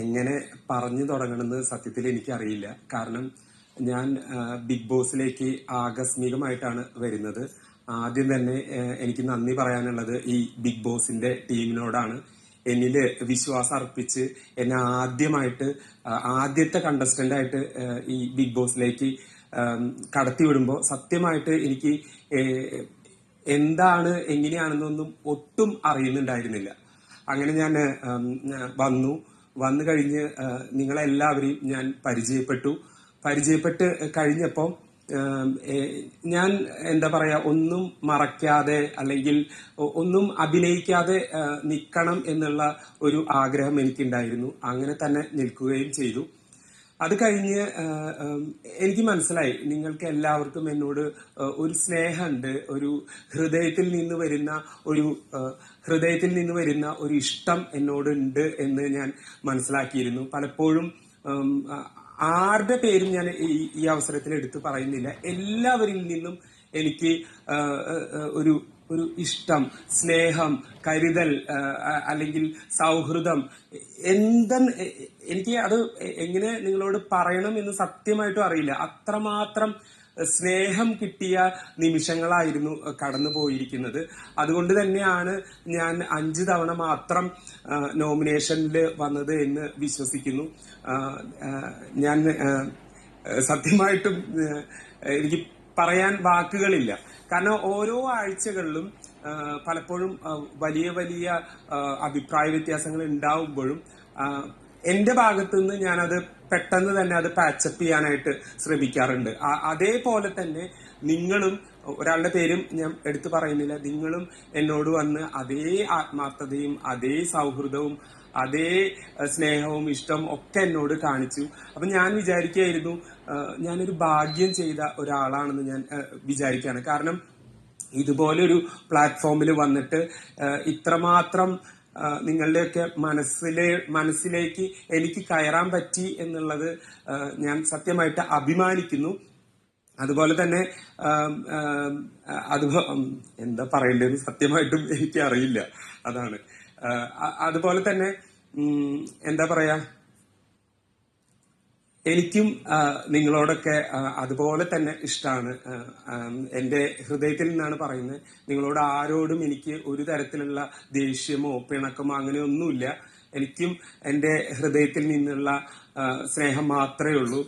എങ്ങനെ പറഞ്ഞു തുടങ്ങണമെന്ന് സത്യത്തിൽ എനിക്കറിയില്ല. കാരണം ഞാൻ ബിഗ് ബോസിലേക്ക് ആകസ്മികമായിട്ടാണ് വരുന്നത്. ആദ്യം തന്നെ എനിക്ക് നന്ദി പറയാനുള്ളത് ഈ ബിഗ് ബോസിന്റെ ടീമിനോടാണ്. എന്നില് വിശ്വാസം അർപ്പിച്ച് എന്നെ ആദ്യത്തെ കണ്ടസ്റ്റന്റ് ആയിട്ട് ഈ ബിഗ് ബോസിലേക്ക് കടത്തിവിടുമ്പോൾ സത്യമായിട്ട് എനിക്ക് എന്താണ് എങ്ങനെയാണെന്നൊന്നും ഒട്ടും അറിയുന്നുണ്ടായിരുന്നില്ല. അങ്ങനെ ഞാൻ വന്നു കഴിഞ്ഞ് നിങ്ങളെല്ലാവരെയും ഞാൻ പരിചയപ്പെട്ട് കഴിഞ്ഞപ്പോൾ ഞാൻ എന്താ പറയാ, ഒന്നും മറക്കാതെ അല്ലെങ്കിൽ ഒന്നും അഭിനയിക്കാതെ നിൽക്കണം എന്നുള്ള ഒരു ആഗ്രഹം എനിക്കുണ്ടായിരുന്നു. അങ്ങനെ തന്നെ നിൽക്കുകയും ചെയ്തു. അത് കഴിഞ്ഞ് എനിക്ക് മനസ്സിലായി നിങ്ങൾക്ക് എല്ലാവർക്കും എന്നോട് ഒരു സ്നേഹമുണ്ട്, ഒരു ഹൃദയത്തിൽ നിന്ന് വരുന്ന ഒരു ഇഷ്ടം എന്നോടുണ്ട് എന്ന് ഞാൻ മനസ്സിലാക്കിയിരുന്നു. പലപ്പോഴും ആരുടെ പേരും ഞാൻ ഈ അവസരത്തിൽ എടുത്തു പറയുന്നില്ല. എല്ലാവരിൽ നിന്നും എനിക്ക് ഒരു ഒരു ഇഷ്ടം, സ്നേഹം, കരുതൽ അല്ലെങ്കിൽ സൗഹൃദം എനിക്ക് അത് എങ്ങനെ നിങ്ങളോട് പറയണം എന്ന് സത്യമായിട്ടും അറിയില്ല. അത്രമാത്രം സ്നേഹം കിട്ടിയ നിമിഷങ്ങളായിരുന്നു കടന്നു പോയിരിക്കുന്നത്. അതുകൊണ്ട് തന്നെയാണ് ഞാൻ 5 തവണ മാത്രം നോമിനേഷനിൽ വന്നത് എന്ന് വിശ്വസിക്കുന്നു. ഞാൻ സത്യമായിട്ടും എനിക്ക് പറയാൻ വാക്കുകളില്ല. കാരണം ഓരോ ആഴ്ചകളിലും പലപ്പോഴും വലിയ വലിയ അഭിപ്രായ വ്യത്യാസങ്ങൾ ഉണ്ടാവുമ്പോഴും എന്റെ ഭാഗത്തു നിന്ന് ഞാനത് പെട്ടെന്ന് തന്നെ അത് പാച്ചപ്പ് ചെയ്യാനായിട്ട് ശ്രമിക്കാറുണ്ട്. അതേപോലെ തന്നെ നിങ്ങളും, ഒരാളുടെ പേരും ഞാൻ എടുത്തു പറയുന്നില്ല, നിങ്ങളും എന്നോട് വന്ന് അതേ ആത്മാർത്ഥതയും അതേ സൗഹൃദവും അതേ സ്നേഹവും ഇഷ്ടവും ഒക്കെ എന്നോട് കാണിച്ചു. അപ്പൊ ഞാൻ വിചാരിക്കുകയായിരുന്നു, ഞാനൊരു ഭാഗ്യം ചെയ്ത ഒരാളാണെന്ന് ഞാൻ വിചാരിക്കുകയാണ്. കാരണം ഇതുപോലൊരു പ്ലാറ്റ്ഫോമിൽ വന്നിട്ട് ഇത്രമാത്രം നിങ്ങളുടെയൊക്കെ മനസ്സിലേക്ക് എനിക്ക് കയറാൻ പറ്റി എന്നുള്ളത് ഞാൻ സത്യമായിട്ട് അഭിമാനിക്കുന്നു. അതുപോലെ തന്നെ എന്താ പറയേണ്ടതെന്ന് സത്യമായിട്ടും എനിക്ക് അറിയില്ല. അതാണ്. അതുപോലെ തന്നെ എന്താ പറയാ, എനിക്കും നിങ്ങളോടൊക്കെ അതുപോലെ തന്നെ ഇഷ്ടമാണ്. എന്റെ ഹൃദയത്തിൽ നിന്നാണ് പറയുന്നത്. നിങ്ങളോട് ആരോടും എനിക്ക് ഒരു തരത്തിലുള്ള ദേഷ്യമോ പിണക്കമോ അങ്ങനെയൊന്നുമില്ല. എനിക്കും എന്റെ ഹൃദയത്തിൽ നിന്നുള്ള സ്നേഹം മാത്രമേ ഉള്ളൂ.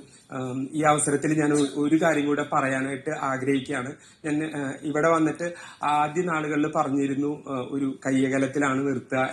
ഈ അവസരത്തിൽ ഞാൻ ഒരു കാര്യം കൂടെ പറയാനായിട്ട് ആഗ്രഹിക്കുകയാണ്. ഞാൻ ഇവിടെ വന്നിട്ട് ആദ്യ നാളുകളിൽ പറഞ്ഞിരുന്നു ഒരു കയ്യകലത്തിലാണ് നിർത്തുക